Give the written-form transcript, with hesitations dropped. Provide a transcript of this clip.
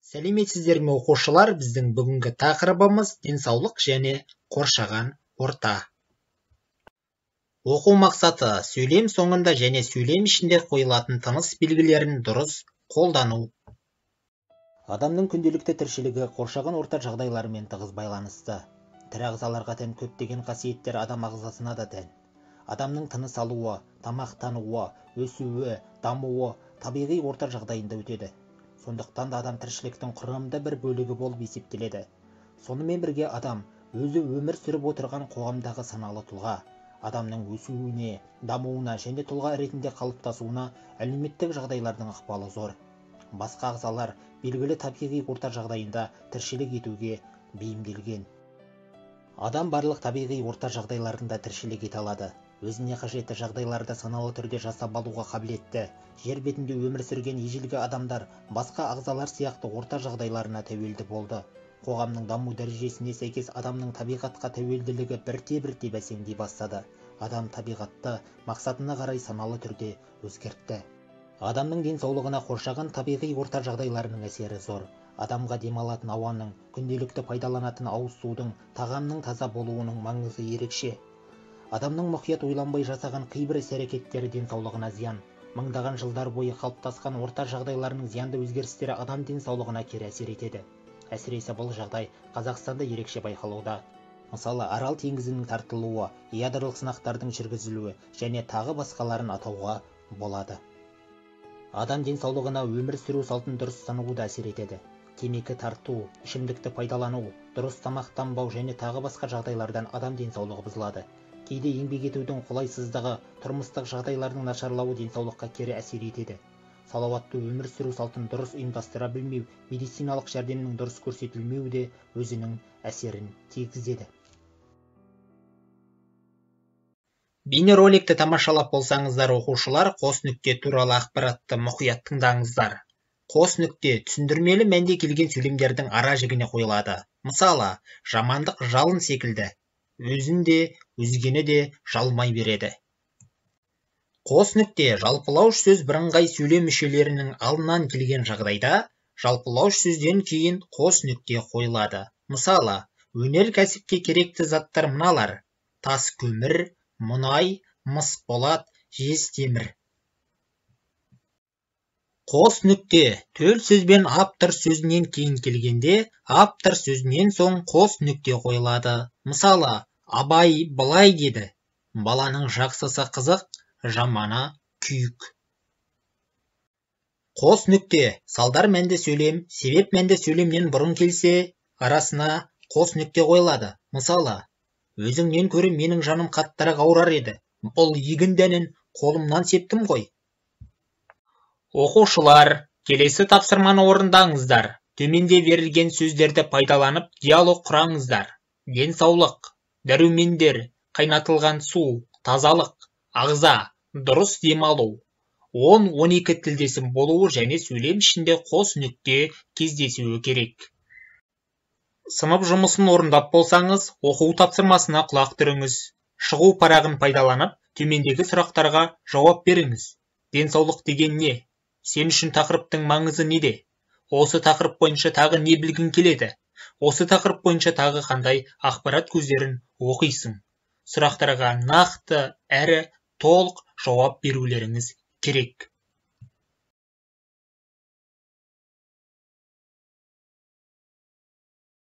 Сәлеметсіздер ме оқушылар, біздің бүгінгі тақырыбымыз денсаулық және қоршаған орта. Оқу мақсаты сөйлем соңында және сөйлем ішінде қойылатын тыныс белгілерін дұрыс қолдану. Адамның күнделікті тіршілігі қоршаған орта жағдайларымен тығыз байланысты. Тірі ағзаларға тән көптеген қасиеттер адам ағзасына да тән. Адамның тыныс алуы, тамақтануы, өсуі, дамуы табиғи орта жағдайында өтеді. Сондықтан да адам тіршіліктің құрамды бір бөлігі болып есептеледі. Сонымен бірге адам өзі өмір сүріп отырған қоғамдағы саналы тұлға. Адамның өсуіне, дамуына және тұлға ретінде қалыптасуына әлеуметтік жағдайлардың ықпалы зор. Басқа ағзалар белгілі табиғи орта жағдайында тіршілік етуге бейімделген. Адам барлық табиғи орта жағдайларында тіршілік ете алады. Өзіне қажетті жағдайларды саналы түрде жасап алуға қабілетті. Жер бетінде өмір сүрген ежелгі адамдар басқа ағзалар сияқты орта жағдайларына тәуелді болды. Қоғамның даму дәрежесіне сәйкес адамның табиғатқа тәуелділігі бірте-бірте бәсеңдей бастады. Адам табиғатты мақсатына қарай саналы түрде өзгертті. Адамның денсаулығына қоршаған табиғи орта жағдайларының әсері зор. Адамға демалатын ауаның, күнделікті пайдаланатын ауыз судың, тағамның таза болуының маңызы ерекше. Адамның мұқият ойланбай жасаған кейбір іс-әрекеттері денсаулығына зиян. Мыңдаған жылдар бойы қалыптасқан орта жағдайларының зиянды өзгерістері адам денсаулығына кері әсер етеді. Әсіресе бұл жағдай Қазақстанда ерекше байқалуда. Мысалы, Арал теңізінің тартылуы, ядролық сынақтардың жүргізілуі және тағы басқаларын атауға болады. Адам денсаулығына өмір сүру салтын дұрыс ұстануы да әсер етеді. Темекі тарту, ішімдікті пайдалану, дұрыс тамақтанбау және тағы басқа жағдайлардан адам денсаулығы бұзылады. Кейде еңбек етудің қолайсыздығы, тұрмыстық жағдайлардың нашарлауы денсаулыққа кері әсер етеді. Салауатты өмір сүру салтын дұрыс ұйымдастыра білмеу, медициналық жәрдемнің дұрыс көрсетілмеуі де өзінің әсерін тигізеді. Бейнероликті тамашалап болсаңыздар, оқушылар, қос нүкте туралы ақпаратты мұқият тыңдаңыздар. Қос нүкте түсіндірмелі мәнде келген сөйлемдердің ара жігіне қойылады. Мысалы, жамандық жалын секілді. Өзін де, өзгені де жалмай береді. Қос нүкте жалпылауыш сөз бірыңғай сөйлем мүшелерінің алдынан келген жағдайда, жалпылауыш сөзден кейін қос нүкте қойылады. Мысалы, өнеркәсіпке керекті заттар мыналар: тас көмір, мұнай, мыс болат, жез темір. Қос нүкте төл сөзбен автор сөзінен кейін келгенде, автор сөзінен соң қос нүкте қойылады. Мысалы, Абай былай деді: баланың жақсысы қызық, жаманы күйік. Қос нүкте салдар мәнді сөйлем, себеп мәнді сөйлемнен бұрын келсе, арасына қос нүкте қойылады. Мысалы, өзіңнен көрі менің жаным қаттырақ ауырар еді. Бұл егін дәнін қолымнан септім ғой. Оқушылар, келесі тапсырманы орындаңыздар. Төменде берілген сөздерді пайдаланып диалог құраңыздар. Денсаулық, дәрумендер, қайнатылған су, тазалық, ағза, дұрыс демалу. 10-12 тілдесім болуы және сөйлем ішінде қос нүкте кездесуі керек. Сынып жұмысын орындап болсаңыз, оқу тапсырмасына құлақ түріңіз. Шығу парағын пайдаланып, төмендегі сұрақтарға жауап беріңіз. Денсаулық деген не? Сен үшін тақырыптың маңызы неде? Осы тақырып бойынша тағы не білгің келеді? Осы тақырып бойынша тағы қандай ақпарат көздерін оқисың? Сұрақтарға нақты әрі толық жауап берулеріңіз керек.